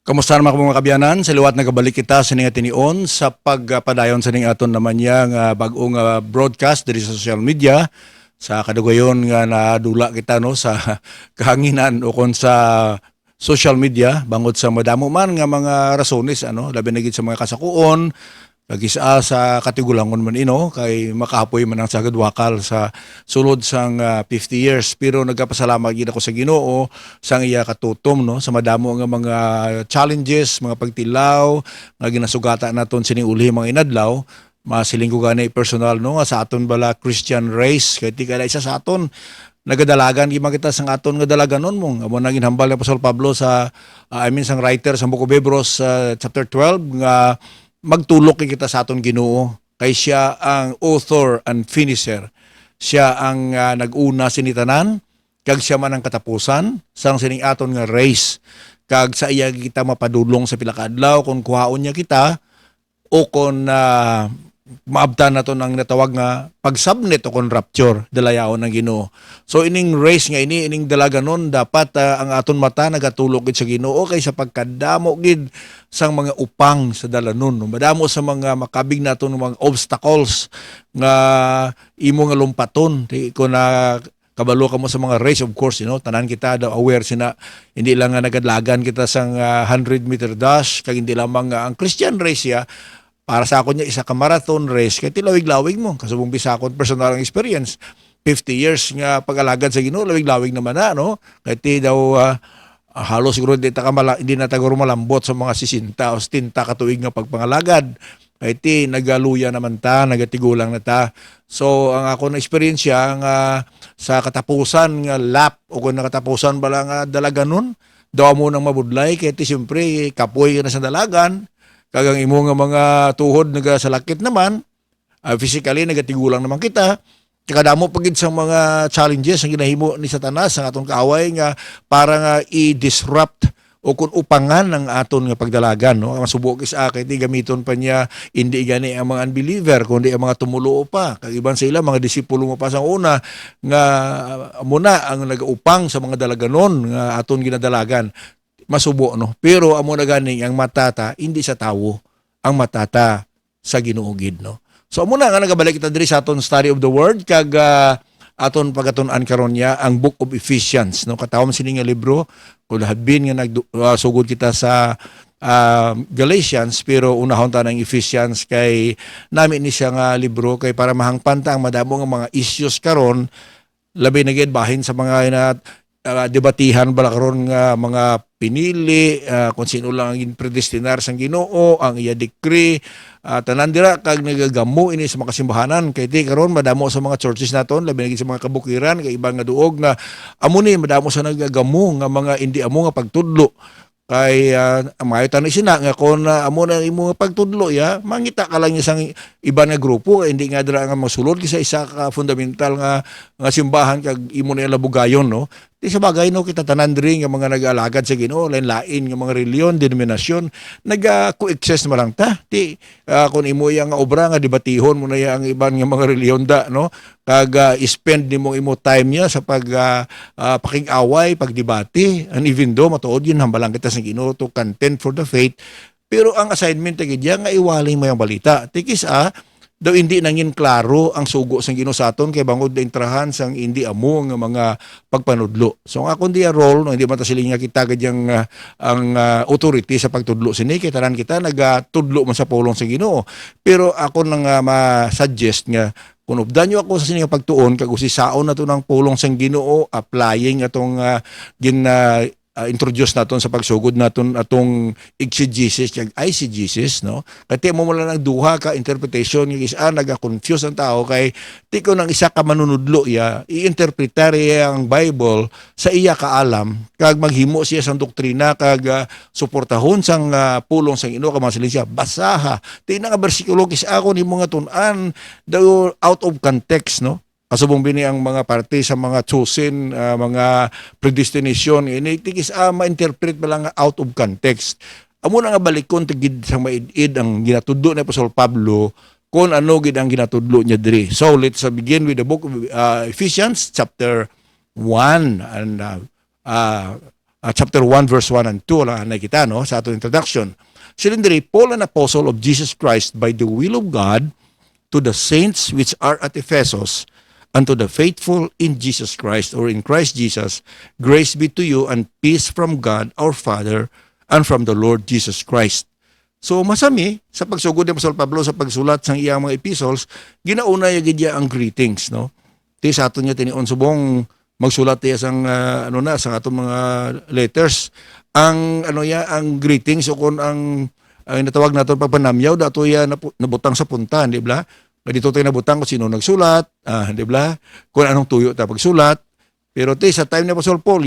Kamusta naman mga kabyanan? Sa liwat nagabalik kita sa ning tinion sa pagpadayon sa ning aton naman nga bag-ong broadcast diri sa social media sa kadugayon nga nadula kita no sa kahanginan o kon sa social media bangod sa madamo man nga mga rasones labi na gid sa mga kasakuon kagisa sa katigulangon man kay makahapoy man ang sagad wakal sa sulod sang 50 years pero nagapasalamat gid ako sa Ginoo sang iya katutom no sa madamo nga mga challenges, mga pagtilaw nga ginasugata naton sining uli mga inadlaw masiling ko gani personal no nga sa aton bala Christian race kay ti kada isa sa aton nagadalagan gi makita sang aton nga dalaganon mo amo na ginhambal ni Apostol Pablo sa sang writer sa Book of Hebrews chapter 12 nga magtulok kita sa aton Ginoo kay siya ang author and finisher. Siya ang nag-una sinitanan kag siya man ang katapusan sang sining aton nga race. Kag sa iya kita mapadulong sa pila ka adlaw kung kuhaon niya kita o kung maabtan nato ang natawag nga pagsubmit o kon rapture dalayaon ng Ginoo. So ining race nga ining dalaganon dapat ang aton mata nagatulog gid sa Ginoo kay sa pagkadamo gid sang mga upang sa dalanon. Madamo sa mga makabig naton mga obstacles nga imo nga lumpaton ko na kabalo ka mo sa mga race, of course, tanan kita daw aware sina hindi lang nga nagadlagan kita sang 100-meter dash kag hindi lamang ang Christian race ya para sa ako niya isa ka marathon race kay tilawig-lawig mo kasubong bisakon personal ang experience 50 years nga pag-alagad sa Ginoo lawig-lawig naman kay ti daw halos siguro hindi na taguro malambot sa mga 60 o 70 katuig nga pagpangalagad kay ti nagaluya naman ta nagatigulang na ta. So ang ako na experience nga sa katapusan nga lap o kung nakatapusan bala nga dalaganon daw mo nang mabudlay kay ti siyempre kapoy na sa dalagan kagang imo nga mga tuhod nagasalakit naman, physically nagatigulang naman kita, kadamo pagid sa mga challenges ang ginahimo ni Satanas ang aton kaaway nga para nga i-disrupt o kung upangan ng aton nga pagdalagan ang subok is kay di gamiton pa niya hindi gani ang mga unbeliever kundi ang mga tumuluo pa kag iban sa ila mga disipulo mo pa sa una nga muna ang nagaupang sa mga dalaganon nga aton ginadalagan masubo pero amo na ganing ang matata hindi sa tawo ang matata sa Ginoo gid so amo na nga nagabalik kita diri sa aton study of the word kag aton pagatun-an karon niya ang Book of Ephesians katawom sini nga libro kun habin nga nagsugod kita sa Galatians pero unahon ta ng Ephesians kay nami ni siya nga libro kay para mahangpan ta ang madamo nga mga issues karon labi na gid bahin sa mga debatihan bala karon nga mga pinili kung sino lang ang predestinar sang Ginoo ang iya decree tanan dira kag nagagamo ini sa mga simbahanan kay ti karon madamo sa mga churches naton labi na sa mga kabukiran kay ibang nga duog nga amo ni madamo sa nagagamo nga mga hindi amo nga pagtudlo kay mayo tan sina nga kon amo na imo nga pagtudlo mangita ka lang isang iba nga grupo hindi nga dira nga masulod kisa isa ka fundamental nga simbahan kag imo na labugayon di sa bagay kita tanan diri nga mga nag-alagad sa Ginoo lain-lain nga mga reliyon denominasyon nag-coexist man lang ta ti kun imo yang nga obra nga debatihon mo na yang iban nga mga reliyon kag spend nimo imo time niya sa pakig-away pagdebate and even though matuod yun hambalang kita sa Ginoo to contend for the faith pero ang assignment ta gid nga iwalay mo yung balita tikis daw hindi nangin klaro ang sugo sang Ginoo sa aton kay bangod na intrahan sang hindi amo nga mga pagpanudlo. So ang akong dia role hindi man ta siling nga kita gadyang ang authority sa pagtudlo sini kay tanan kita nagatudlo man sa pulong sa Ginoo. Pero ako nang ma-suggest nga kung ubdan nyo ako sa sining pagtuon kag usisaon na to ng pulong sang Ginoo applying atong introduce naton sa pagsugod naton atong exegesis kag eisegesis kati mo lang ng duha ka interpretation yung isa naga-confuse ang tao kay ti ko nang isa ka manunudlo i-interpretar ang Bible sa iya kaalam kag maghimo siya sang doktrina kag suportahon sang pulong sang Ginoo kag masilin siya basaha ti nga bersikulo kis ako nimo nga tun-an daw out of context kasubong bini ang mga parte sa mga chosen, mga predestination, ini tigis ma-interpret ba lang out of context. Amo na nga balikon tigid sa maid-id ang ginatudlo ni Apostol Pablo kung ano gid ang ginatudlo niya diri. So let's begin with the book of Ephesians chapter 1 and chapter 1 verse 1 and 2 lang nakita no sa atong introduction. Silindri, Paul, an apostle of Jesus Christ by the will of God, to the saints which are at Ephesus, and to the faithful in Jesus Christ, or in Christ Jesus, grace be to you and peace from God our Father and from the Lord Jesus Christ. So masami sa pagsugod ni Apostol Pablo sa pagsulat sang iyang mga epistles, ginauna niya ang greetings, no? Ti sa aton niya tinion subong magsulat niya sang sa atong mga letters. Ang ang greetings o kung ang natawag naton pagpanamyaw dato ya nabutang sa punta, di ba? Dito tayo nabutang kung sino nagsulat, di ba? Kung anong tuyo ta pagsulat. Pero sa time ni Apostol Paul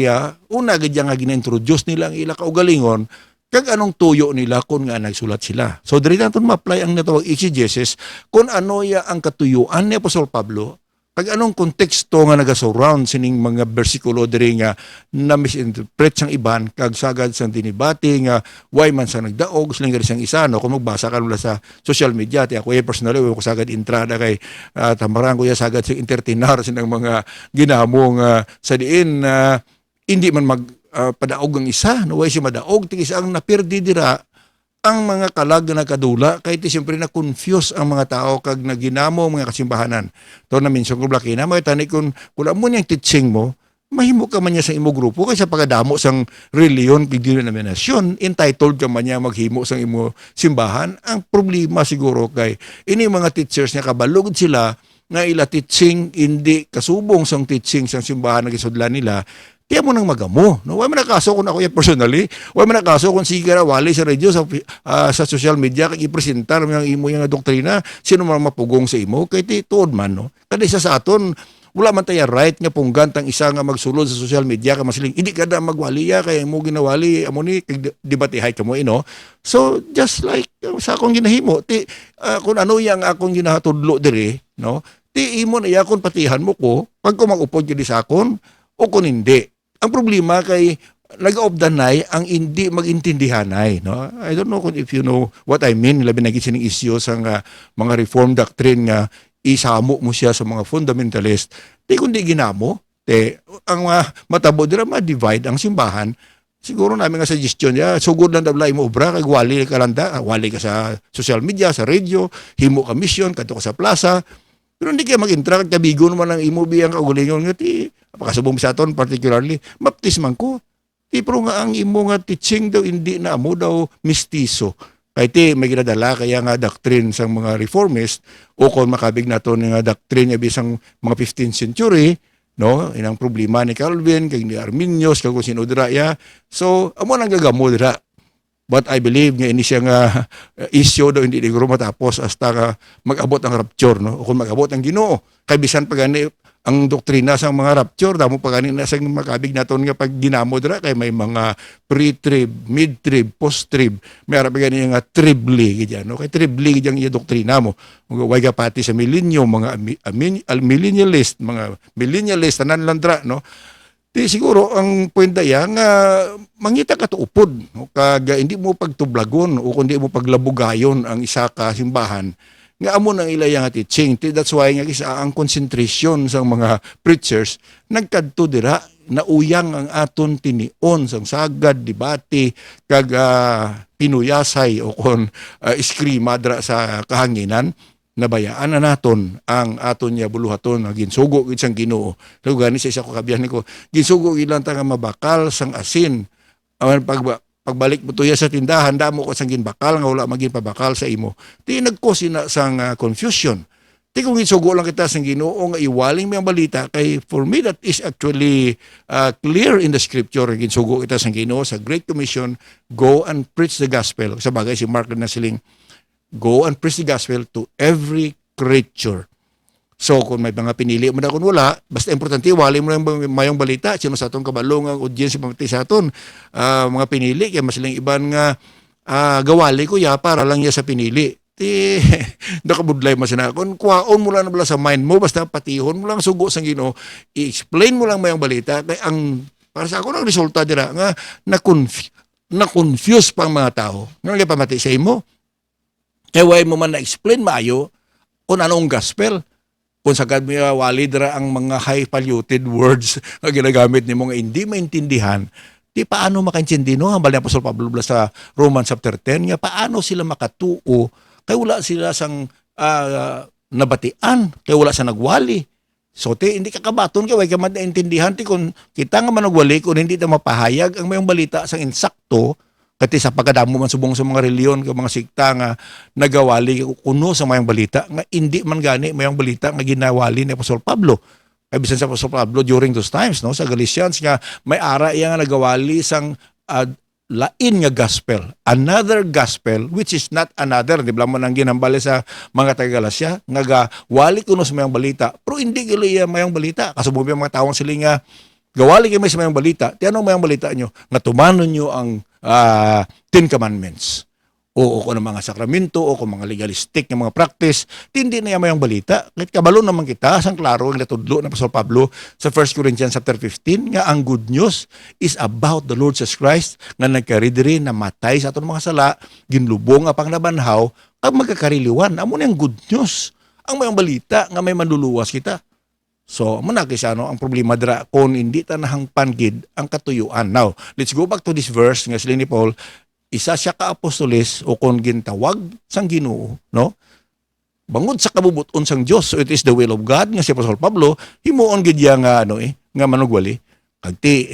una gid nga gina-introduce nila ang ila kaugalingon kag anong tuyo nila kung nga nagsulat sila. So diri naton ma-apply ang natawag exegesis kung ano ang katuyuan ni Apostol Pablo kag anong konteksto nga naga-surround sining mga bersikulo diri nga na misinterpret sang iban kag sagad sang dinibati nga why man sa nagdaog silang gari sang isa no kung magbasa ka nula sa social media ti ako personally ko sagad entrada kay tamarang ko sagad sing entertainer sinang mga ginamong sa diin hindi man padaog ang isa no way si madaog ti isa ang napirdi dira ang mga kalag na kadula kay ti siyempre na confuse ang mga tao kag naginamo mga kasimbahanan. To na minsan ko blaki na may tani kung mo niyang teaching mo, mahimo ka man niya sa imo grupo kaysa pagdamo sang reliyon kag denominasyon, entitled ka man niya maghimo sang imo simbahan. Ang problema siguro kay ini mga teachers niya kabalugod sila nga ila teaching hindi kasubong sang teaching sang simbahan nga gisudlan nila. Kaya mo nang magamo. No? Huwag mo nakaso kung ako personally. Huwag mo nakaso kung sige wali sa radio, sa social media, kag ipresentar mo yung imo yung doktrina, sino man mapugong sa imo, kay tuod man. No? Kada isa sa aton, wala man tayo right nga punggan tang isa nga magsulod sa social media, ka masiling, hindi ka na magwali kaya mo ginawali, amo ni, debatihay ka mo, So, just like sa akong ginahimo, kung ano yung akong ginahatudlo diri, no? Imo na yakon patihan mo ko, pag kumag-upod yun sa akon, o kung hindi. Ang problema kay nag-obdanay ang hindi magintindihanay, no? I don't know if you know what I mean, labi na gining issue sa mga reform doctrine nga isamo mo siya sa mga fundamentalist. Kundi ginamo, ang matabo dira ma-divide ang simbahan. Siguro namin nga suggestion sugod lang daw mo obra kag wali ka landa, wali ka sa social media, sa radio, himo ka mission kadto ka sa plaza. Pero hindi kayo mag-interact, kabigo naman ang imo biyang kaugalingon nga pakasubong sa aton particularly, baptisman ko. Pero nga ang imo nga teaching daw hindi na mo daw mistiso. Kaya may ginadala kaya nga doctrine sang mga reformist o kung makabig nato nga doctrine bisang mga 15th century, no? Inang problema ni Calvin, kay ni Arminius, kag kung sino dira So, amo nang gagamo dira. But I believe nga ini siya nga issue daw hindi siguro matapos hasta nga mag-abot ang rapture, no? O kung mag-abot ang Ginoo. Kay bisan pa gani ang doktrina sa mga rapture, damo pa gani na sa makabig naton nga pag ginamo dira kay may mga pre-trib, mid-trib, post-trib. May ara pa gani nga tribli gid no? Kay tribli gid ang iya doktrina mo. Way ka pati sa millennium, mga millennialist, mga millennialist tanan landra, no? Siguro ang puwenta nga mangita ka tuupod, no? Kag hindi mo pagtublagon o kundi mo paglabugayon ang isa ka simbahan nga amo nang ilayang teaching. That's why nga isa ang concentration sa mga preachers nagkadto dira nauyang ang aton tinion sang sagad debate kag pinuyasay o kon eskrima dira sa kahanginan. Nabayaan na naton ang aton niya buluhaton nga ginsugo gid sang Ginoo. Kag gani sa isa ko kabiyan niko, ginsugo ilang ta nga mabakal sang asin. Awan pagbalik mo tuya sa tindahan, damo ko sang ginbakal nga wala maging pabakal sa imo. Nagkosi na sang confusion. Kung ginsugo lang kita sang Ginoo nga iwaling mo ang balita kay for me that is actually clear in the scripture. Ginsugo kita sang Ginoo sa Great Commission, go and preach the gospel. Sa bagay si Mark na siling go and preach the gospel to every creature. So, kung may mga pinili mo na kung wala, basta importante, wali mo lang mayong balita, sino sa atong kabalong ang audience pamati sa aton, mga pinili, kaya mas lang iban nga gawali ko para lang ya sa pinili. Nakabudlay mo siya na. Kung kuhaon mo lang na sa mind mo, basta patihon mo lang sugo sa Ginoo, i-explain mo lang mayong balita, kaya para sa ako, ang resulta dira nga, na-confuse pang mga tao. Nga pamati sa imo, kaya way mo man na-explain maayo kung anong gospel. Kung sagad mo wali dira ang mga high-polluted words na ginagamit ni mo nga hindi maintindihan, Di paano makaintindi no hambal ni Apostol Pablo sa Romans chapter 10 nga paano sila makatuo kay wala sila sang nabatian, kay wala sa nagwali. So hindi ka kabaton kay way ka maintindihan ti kung kita nga managwali kung hindi ta mapahayag ang mayong balita sang insakto kati sa pagkadamo man subong sa mga reliyon ka mga sikta nga nagawali kuno sa mayong balita nga hindi man gani mayong balita nga ginawali ni Apostol Pablo. Kay bisan sa Apostol Pablo during those times no sa Galatians nga may ara iya nga nagawali sang lain nga gospel, another gospel which is not another, di ba mo nang ginambali sa mga taga-Galasya nga wali kuno sa mayang balita pero hindi gali mayang balita kasubong mga tawong sila nga gawali kay may sa mayang balita ti anong mayang balita nyo nga tumanon nyo ang Ten Commandments o kung mga sakramento o kung mga legalistic nga mga practice hindi na mayang balita kahit kabalo naman kita sang klaro ang natudlo ng Apostol Pablo sa 1 Corinthians chapter 15 nga ang good news is about the Lord Jesus Christ nga nagkaridiri na matay sa aton mga sala ginlubong nga pangnabanhaw ang magkakariliwan amo ang good news ang mayang balita nga may manluluwas kita. So, manakis ang problema dira kung hindi ta nahangpan gid ang katuyuan. Now, let's go back to this verse nga sila ni Paul. Isa siya ka apostoles o kung gintawag sang Ginoo, no? Bangod sa kabubuton sang Dios. So it is the will of God nga si Apostol Pablo himuon gid ya nga nga manugwali. Kagti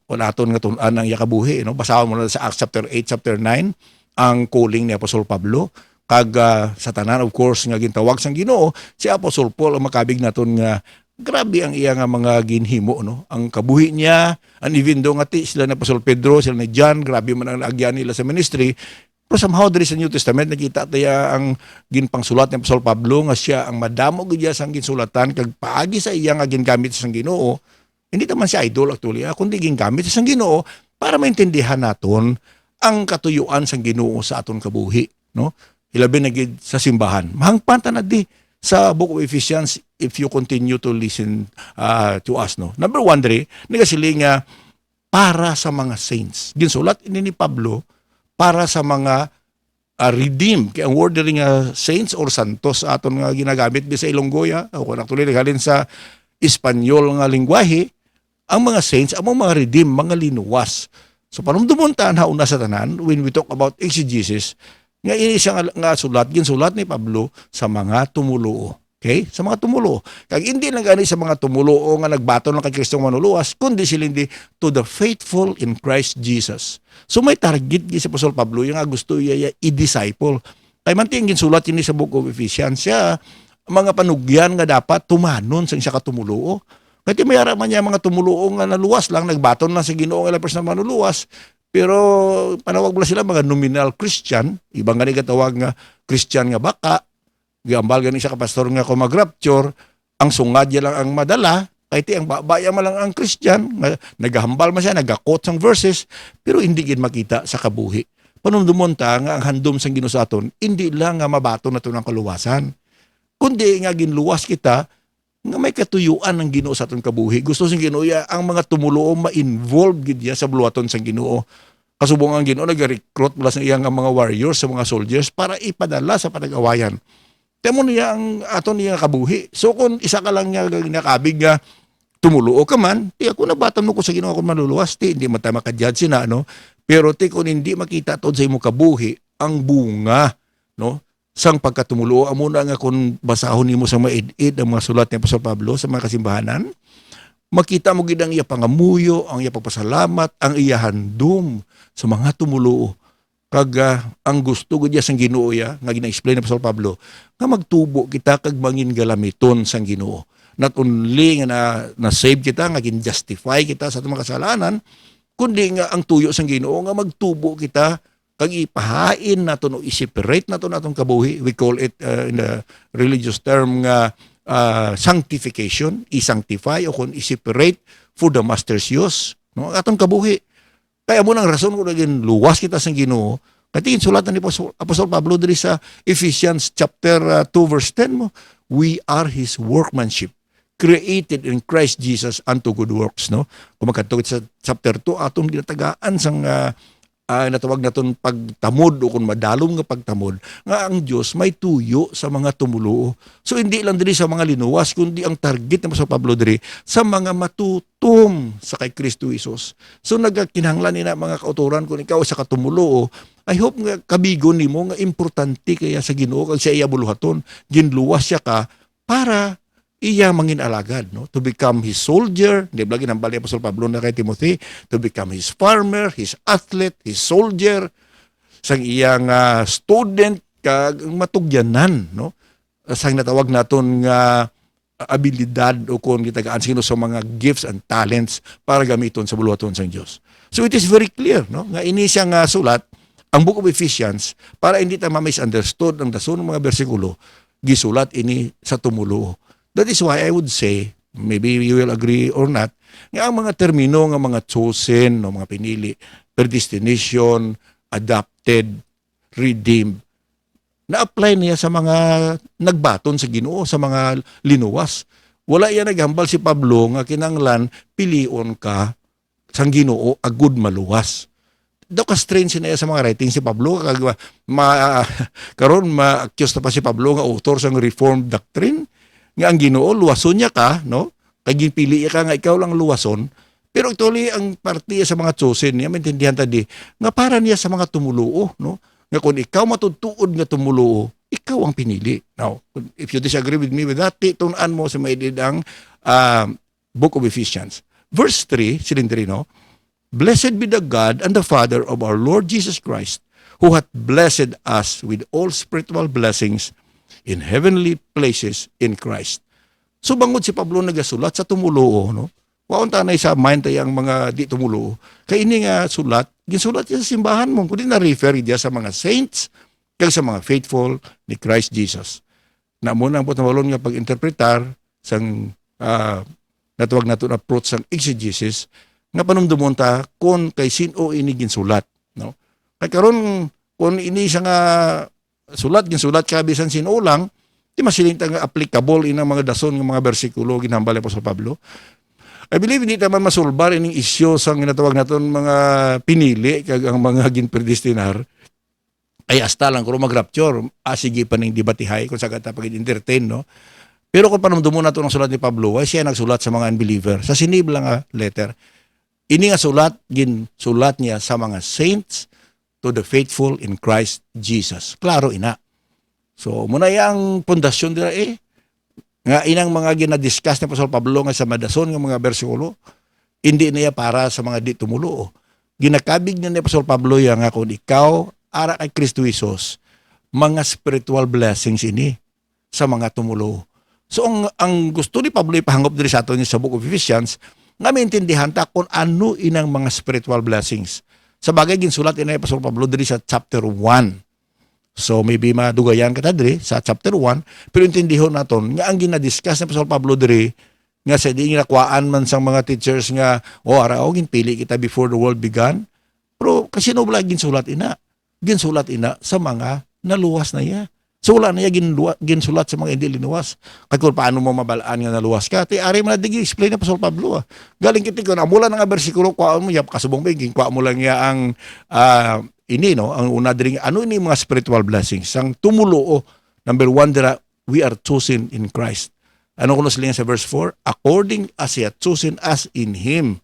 wala aton nga tun-an ang yakabuhi, no? Basahon mo na sa Acts chapter 8, chapter 9 ang calling ni Apostol Pablo. Kag sa tanan of course nga gintawag sang Ginoo, si Apostol Paul ang makabig naton nga grabe ang iya nga mga ginhimo no ang kabuhi niya and even though nga sila ni Apostol Pedro sila ni John grabe man ang naagyan nila sa ministry pero somehow diri sa New Testament nakita tayo ang ginpangsulat ni Apostol Pablo nga siya ang madamo gid sang ginsulatan kag paagi sa iya nga gingamit sa Ginoo hindi naman siya idol actually kundi gingamit sa Ginoo para maintindihan naton ang katuyuan sang Ginoo sa aton kabuhi no ilabi na gid sa simbahan mahangpan ta na di sa Book of Ephesians if you continue to listen to us no. Number 1 diri nagasiling nga para sa mga saints. Ginsulat ini ni Pablo para sa mga redeemed. Kaya ang word diri nga saints or santos aton nga ginagamit sa Ilonggoya o kung actually halin sa Espanyol nga lingwahe ang mga saints among mga redeemed, mga linuwas. So panumdumon ta hauna sa tanan when we talk about exegesis nga ini siya nga ginsulat ni Pablo sa mga tumuluo. Okay? Sa mga tumuluo. Kag hindi lang gani sa mga tumuluo nga nagbaton lang kay Kristong manuluwas, kundi sila hindi to the faithful in Christ Jesus. So may target gi si Apostol Pablo yung nga gusto iya i-disciple. Kay manting ginsulat ini sa Book of Ephesians siya mga panugyan nga dapat tumanon sa siya katumulo. Kaya may ara man niya mga tumuluo nga naluwas lang nagbaton lang sa Ginoo nga lapers na manuluwas. Pero panawag mo sila mga nominal Christian, ibang gani katawag nga Christian nga baka, gambal gani siya kapastor nga kung mag-rapture, ang sungad niya lang ang madala, kahit ang babaya man lang ang Christian, nagahambal man siya, nagakot sang verses, pero hindi gid makita sa kabuhi. Panumdumon ta nga ang handom sang Ginoo sa aton, hindi lang nga mabato na to ng kaluwasan, kundi nga ginluwas kita, nga may katuyuan ng Ginoo sa aton kabuhi. Gusto sing Ginoo ang mga tumuluo ma-involve gid ya sa buluhaton sang Ginoo. Kasubong ang Ginoo nag-recruit mula sa iyang mga warriors, sa mga soldiers para ipadala sa panag-awayan. Temo niya ang aton niya kabuhi. So kung isa ka lang nga nakabig nga tumuluo ka man, ti ako nabatan mo ko sa Ginoo ako maluluwas, ti hindi man tayo makajudge na no. Pero ti kung hindi makita tod sa imo kabuhi ang bunga no sang pagkatumulo amo na nga kung basahon nimo sa maid-id ang mga sulat ni Apostol Pablo sa mga kasimbahanan makita mo gid ang iya pangamuyo ang iya pagpasalamat ang iya handom sa mga tumulo kag ang gusto gud sang Ginoo nga gina-explain ni Apostol Pablo nga magtubo kita kag mangin galamiton sang Ginoo not only nga na save kita nga gin-justify kita sa atong mga kasalanan kundi nga ang tuyo sang Ginoo nga magtubo kita kag ipahain naton o i-separate naton atong kabuhi. We call it in the religious term nga sanctification, i-sanctify o kung i-separate for the master's use no atong kabuhi. Kaya mo nang rason kung naging luwas kita sa Ginoo. Katingin sulatan ni Apostol Pablo diri sa Ephesians chapter 2 verse 10 mo, we are his workmanship created in Christ Jesus unto good works no. Kung magkatugid sa chapter 2 atong ginatagaan sang natawag naton pagtamod o kung madalom nga pagtamod nga ang Dios may tuyo sa mga tumuluo. So hindi lang diri sa mga linuwas kundi ang target ni Apostol Pablo diri sa mga matutom sa kay Kristo Jesus. So nagkinahanglan ina mga kauturan kung ikaw sa katumulo, I hope nga kabigon nimo nga importante kaya sa Ginoo kag sa iya buluhaton ginluwas siya ka para iya mangin alagad, no? To become his soldier, di ba ginambal ni Apostol Pablo na kay Timothy, to become his farmer, his athlete, his soldier, sang iyang student kag matugyanan, no? Sang natawag naton nga abilidad o kung gitagaan sino sa mga gifts and talents para gamiton sa buluhaton sang Dios. So it is very clear, no? Nga ini siya nga sulat ang Book of Ephesians para hindi ta ma-misunderstood ang dason ng mga bersikulo gisulat ini sa tumulo. That is why I would say, maybe you will agree or not, nga ang mga termino nga mga chosen, no, mga pinili, predestination, adopted, redeemed, na-apply niya sa mga nagbaton sa Ginoo, sa mga linuwas. Wala yan naghambal si Pablo nga kinanglan, pilion ka sang Ginoo, agud maluwas. Daw ka strange niya sa mga writing si Pablo, karon ma-accuse na pa si Pablo nga author sang Reformed Doctrine, nga ang Ginoo luwason niya ka, no? Kay gipili ka nga ikaw lang luwason. Pero actually ang parte sa mga chosen niya maintindihan ta di nga para niya sa mga tumuluo, no? Nga kung ikaw matutuod nga tumuluo, ikaw ang pinili. Now, if you disagree with me with that, titunan mo sa maidid ang Book of Ephesians. Verse 3, silindrino, Blessed be the God and the Father of our Lord Jesus Christ, who hath blessed us with all spiritual blessings in heavenly places in Christ. So bangod si Pablo nagasulat sa tumulo, no? Waon tanay sa mind tay ang mga di tumulo. Kay ini nga sulat, ginsulat niya sa simbahan mo, kundi na-refer diya sa mga saints kag sa mga faithful ni Christ Jesus. Na mo nang putamalon nga pag-interpretar sang natawag nato na approach sang exegesis nga panumdumon ta kon kay sino ini ginsulat, no? Kay karon kon ini sa nga sulat ka bisan sino lang, di masiling nga applicable inang mga dason ng mga bersikulo ginambal ni Apostol Pablo. I believe hindi naman masulbar ining isyu sang ginatawag naton mga pinili kag ang mga ginpredestinar ay hasta lang kung mag-rapture, sige pa ning debatihay kung sa kata pag-entertain, no? Pero kung panumdumo nato ng sulat ni Pablo, ay siya nagsulat sa mga unbeliever sa sinibla nga letter. Ini nga sulat niya sa mga saints to the faithful in Christ Jesus. Klaro ina. So, muna yung pundasyon dira nga inang mga ginadiscuss ni Apostol Pablo nga sa madason ng mga bersikulo, hindi niya para sa mga di tumulo. Ginakabig ni Apostol Pablo yang nga kung ikaw, ara kay Kristo Jesus, mga spiritual blessings ini sa mga tumulo. So, ang gusto ni Pablo ipahangop diri sa ato niya sa Book of Ephesians, nga maintindihan ta kung ano inang mga spiritual blessings. Sa bagay, ginsulat ni Apostol Pablo diri sa chapter 1. So, maybe madugayan ka diri sa chapter 1, pero intindihon naton nga ang ginadiscuss ni Apostol Pablo diri, nga sa di nakuhaan man sang mga teachers nga, araw, ginpili kita before the world began. Pero kasi no wala ginsulat ina. Ginsulat ina sa mga naluwas na iya. So, wala na iya ginsulat sa mga hindi linuwas. Kaya kung paano mo mabalaan nga naluwas ka, ari man na explain ni Apostol Pablo. Galing kiti ko na mula nga bersikulo, kuhaan mo, yap kasubong biging, kuhaan mo lang niya ang ini, no? Ang una diri, ano ini mga spiritual blessings? Ang tumulo, number 1 dira, we are chosen in Christ. Ano kuno sila sa verse 4? According as He hath chosen us in Him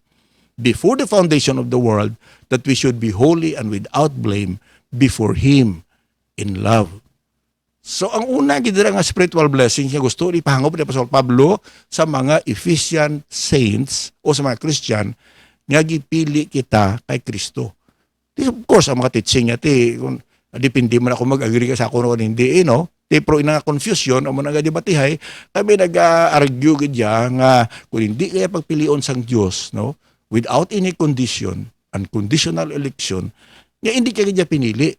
before the foundation of the world, that we should be holy and without blame before Him in love. So, ang una gidira nga spiritual blessing nga gusto ipahangop ni Apostol Pablo sa mga Ephesian saints o sa mga Christian nga gipili kita kay Kristo. Of course, ang mga teaching niya, depende man ako mag-agree ka sa ako o hindi, no? Pero ina nga confusion, o mga debatihay, kami nag-argue gadya nga kung hindi kaya pagpilion sang Diyos, no? Without any condition, unconditional election, nga hindi kaya gadya pinili.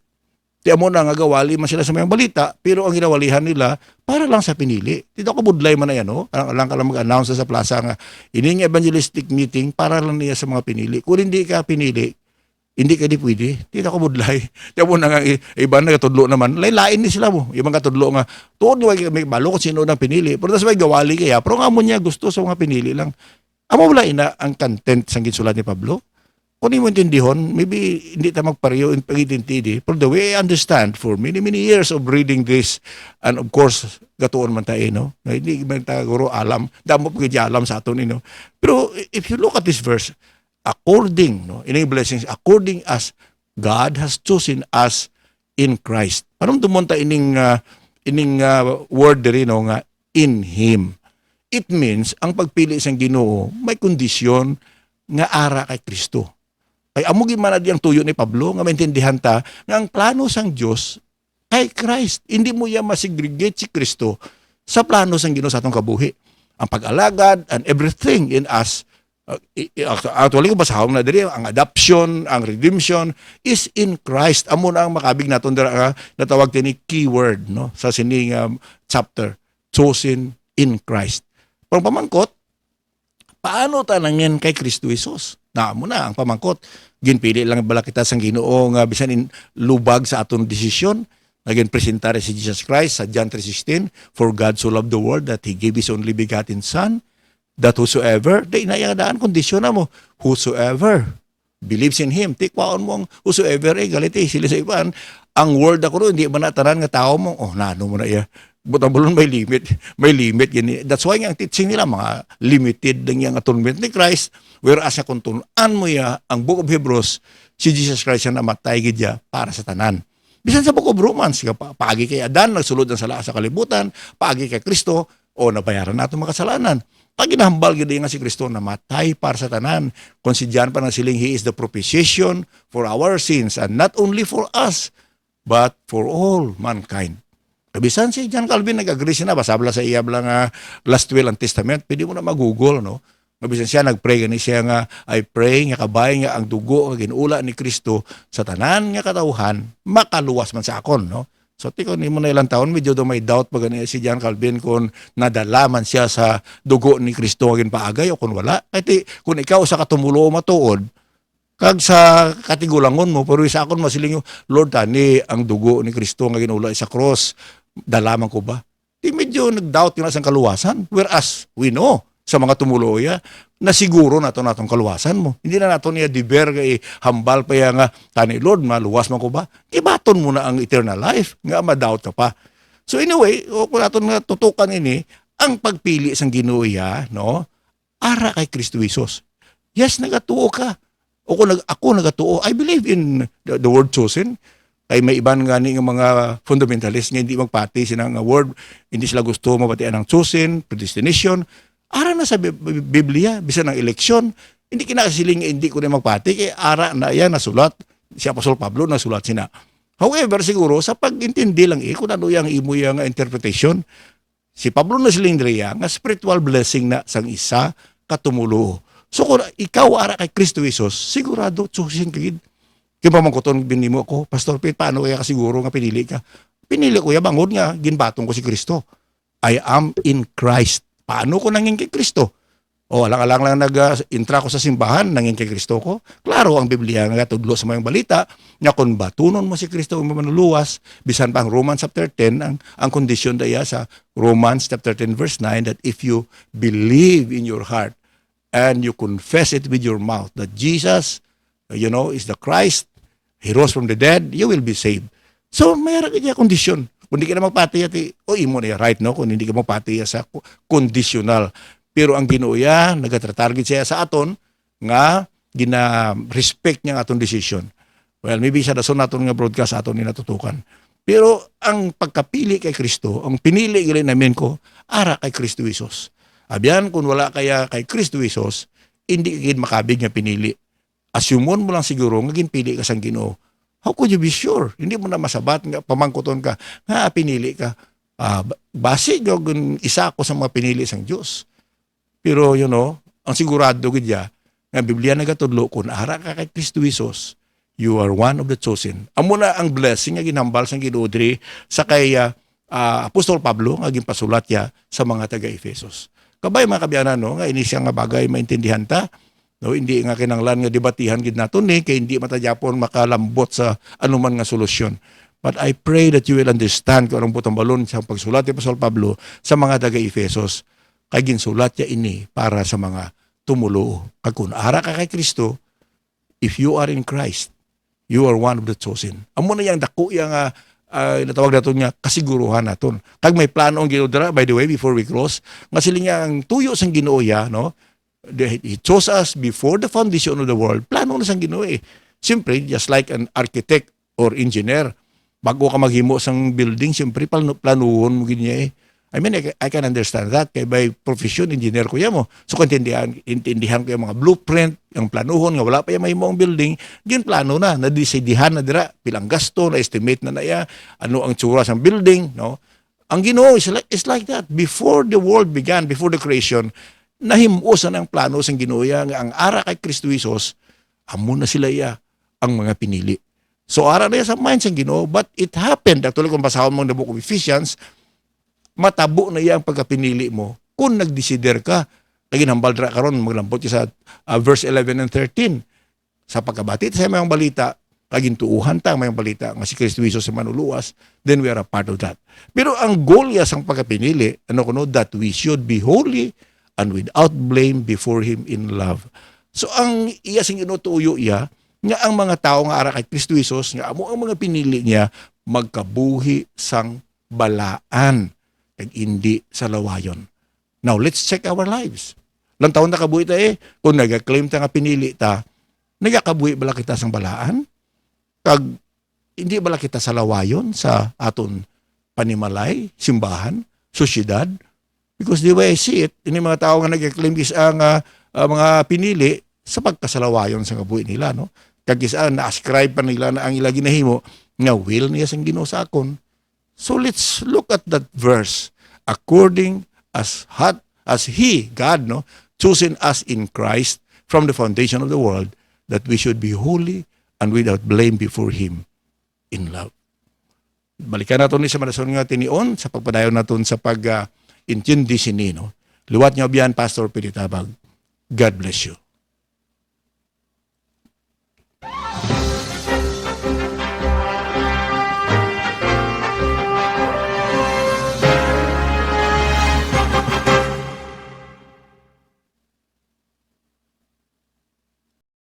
Tiyan mo na nga gawali man sila sa mayang balita, pero ang ginawalihan nila para lang sa pinili. Dito ko budlay man na yan, no? Lang ka lang mag-announce sa plaza nga, ini nga evangelistic meeting para lang niya sa mga pinili. Kung hindi ka pinili, hindi ka di pwede. Dito ko budlay. Tiyan mo na nga, iba na katudlo naman, lain ni sila mo. Ibang katudlo nga, tuod nyo may balo kung sino nang pinili. Pero tas may gawali kaya, pero nga mo niya gusto sa mga pinili lang. Amo wala ina ang content sa ginsulat ni Pablo. kung mo intindihon, maybe hindi tayo magpareho in pag-intindi. But the way I understand, for many, many years of reading this, and of course, gatuon man tayo, no? Na hindi man tayo alam, damo pagkidya alam sa aton, no? Pero if you look at this verse, according, no, in blessings, according as God has chosen us in Christ. Parang dumonta ining word diri, no, nga in Him. It means, ang pagpili sa Ginoo, may kondisyon nga ara kay Kristo. Kay amo man ang tuyo ni Pablo nga maintindihan ta nga ang plano sang Dios kay Christ. Hindi mo ya masegregate si Kristo sa plano sang Ginoo sa atong kabuhi. Ang pag-alagad and everything in us, actually, basahon na diri, ang adoption, ang redemption is in Christ. Amo na ang makabig naton dira natawag tini keyword, no, sa sining chapter, chosen in Christ. Pero pamangkot, paano tanangin kay Kristo Jesus? Naamo na ang pamangkot. Ginpili lang bala kita sang Ginoo nga bisan in lubag sa aton desisyon. Naging presentare si Jesus Christ sa John 3:16, for God so loved the world that He gave His only begotten Son, that whosoever, di inayadaan kondisyon na mo, whosoever believes in Him. Tikwaon mo ang whosoever, galiti sila sa iban. Ang word ako ro, hindi ba natanan nga tao mo, nano mo na iya. Butabulon may limit gini. That's why ang teaching nila mga limited ng yung atonement ni Christ, whereas kung tunan mo ya ang Book of Hebrews, si Jesus Christ ang namatay gidya para sa tanan. Bisan sa Book of Romans, paagi kay Adan nagsulod ang sala sa kalibutan, paagi kay Kristo, nabayaran nato mga kasalanan. Pag ginahambal gid nga si Kristo namatay para sa tanan, kung si John pa nang siling, He is the propitiation for our sins, and not only for us, but for all mankind. Kabisan si John Calvin nag-agree siya na, basabla sa iya nga last will and testament, pwede mo na mag-google, no? Kabisan siya nag-pray gani siya nga, I pray nga kabay nga ang dugo nga ginula ni Kristo sa tanan nga katawhan makaluwas man sa akon, no? So tiko ni mo na ilang taon, medyo do may doubt pa gani si John Calvin kung nadala man siya sa dugo ni Kristo nga ginpaagay o kung wala. Kaya kung ikaw sa katumulo matuod, kag sa katigulangon mo, pero sa akon masiling Lord, tani ang dugo ni Kristo nga ginula sa cross, dalaman ko ba? Di medyo nag-doubt yun sa kaluwasan. Whereas, we know, sa mga tumuloya, na siguro nato natong kaluwasan mo. Hindi na nato niya diber kay hambal pa ya nga, tani Lord, maluwas man ko ba? Ibaton mo na ang eternal life, nga ma-doubt ka pa. So anyway, kung nato nga tutukan ini, ang pagpili sang Ginoo, no, ara kay Kristo Jesus. Yes, nagatuo ka. O kung ako nagatuo, I believe in the word chosen. Kay may iban nga ni ng mga fundamentalist nga hindi magpati sila nga word, hindi sila gusto mapatian ng chosen, predestination. Ara na sa Biblia, bisan ng eleksyon, hindi kinakasiling hindi ko na magpati, kay ara na yan nasulat, si Apostol Pablo nasulat sina. However, siguro, sa pag-intindi lang kung ano yung imo yung interpretation, si Pablo na siling diriya, nga spiritual blessing na sang isa katumulo. So kung ikaw ara kay Kristo Jesus, sigurado chosen kagid. Kaya pamangkuton binimo ko, Pastor Pete, paano kaya kasiguro nga pinili ka? Pinili ko ya bangod nga, ginbatong ko si Kristo. I am in Christ. Paano ko nanging kay Kristo? Alang-alang lang nag-intra ko sa simbahan, nanging kay Kristo ko. Klaro, ang Biblia nga tudlo sa mga balita, nga kung batunon mo si Kristo, manuluwas, bisan pa ang Romans chapter 10, ang kondisyon daya sa Romans chapter 10 verse 9, that if you believe in your heart, and you confess it with your mouth, that Jesus, is the Christ, He rose from the dead, you will be saved. So, mayroon kaya kondisyon. Kung hindi ka na magpatiya, imo na right, no? Kung hindi ka magpatiya sa conditional. Pero ang Ginoo nagatarget siya sa aton, nga, gina-respect niya ang aton decision. Well, maybe siya dason naton nga broadcast aton ni natutukan. Pero ang pagkapili kay Kristo, ang pinili gilin namin ko, ara kay Kristo Jesus. Abyan, kung wala kaya kay Kristo Jesus, hindi ka makabig nga pinili. Asumon mo lang siguro nga ginpili ka sang Ginoo. How could you be sure? Hindi mo na masabat nga pamangkuton ka nga pinili ka. Base yung isa ko sa mga pinili sang Diyos. Pero ang sigurado gidya nga Biblia nagatudlo kun ara ka kay Kristo Jesus, you are one of the chosen. Amo na ang blessing nga ginhambal sang Ginoo diri sa kay Apostol Pablo nga ginpasulat ya sa mga taga-Efesos. Kabay mga kabyanan, nga ini siya nga bagay maintindihan ta. No, hindi nga kinanglan nga debatihan gid naton kay hindi matagyapon makalambot sa anuman nga solusyon. But I pray that you will understand kung anong butang balon sa pagsulat ni Apostol Pablo sa mga taga-Efesos. Kay ginsulat niya ini para sa mga tumulo. Kag kun ara ka kay Kristo, if you are in Christ, you are one of the chosen. Amo na yang dako yang natawag nato niya kasiguruhan naton. Kag may plano ang Ginoo dira, by the way, before we close, nga sila nga ang tuyo sang Ginoo ya, no? He chose us before the foundation of the world. Plano na sang Ginoo eh. Siyempre, just like an architect or engineer, bago ka maghimo sang building, siyempre planuhon mo ginya eh. I mean, I can understand that. Kaya by profession, engineer ko yan mo. So, kung intindihan ko yung mga blueprint, yung planuhon, nga wala pa yung mahimo ang building, yun plano na, nadesidihan na dira, pilang gasto, na-estimate na ya, ano ang tsura sa building, no? Ang Ginoo is like that. Before the world began, before the creation, nahimuosan ang plano sa Ginoo ya, nga ang ara kay Kristo Jesus, amo na sila ya, ang mga pinili. So, ara na ya sa mind sa Ginoo, but it happened, actually, kung basahon mo ng book of Ephesians, matabo na iya ang pagkapinili mo kung nagdesider ka. Lagi nambal dra karon maglampot sa verse 11 and 13. Sa pagkabati sa mayang balita, laging tuuhan ta mayang balita nga si Kristo Jesus sa manuluwas, then we are a part of that. Pero ang goal ya sang pagkapinili, ano kuno, that we should be holy and without blame before Him in love. So ang iya sing inutuyo iya nga ang mga tao nga ara kay Kristo Jesus nga amo ang mga pinili niya magkabuhi sang balaan kag hindi sa lawayon. Now, let's check our lives. Lang taon na kabuhi ta eh. Kung nag-claim ta nga pinili ta, nagakabuhi bala kita sang balaan? Kag hindi bala kita sa lawayon, sa aton panimalay, simbahan, sosyedad? Because the way I see it, ini mga tao nga nag-claim kisa nga mga pinili sa pagkasalawayon sa kabuhi nila, no? Kag kisa na-ascribe pa nila na ang ila ginahimo nga will niya sang Ginoo sa akon. So let's look at that verse. According as He, God, no, chosen us in Christ from the foundation of the world, that we should be holy and without blame before Him in love. Balikan natin ni sa marason nga tinion sa pagpadayon natin sa pag-intindi sini, no. Liwat niyo biyan, Pastor Pilitabag. God bless you.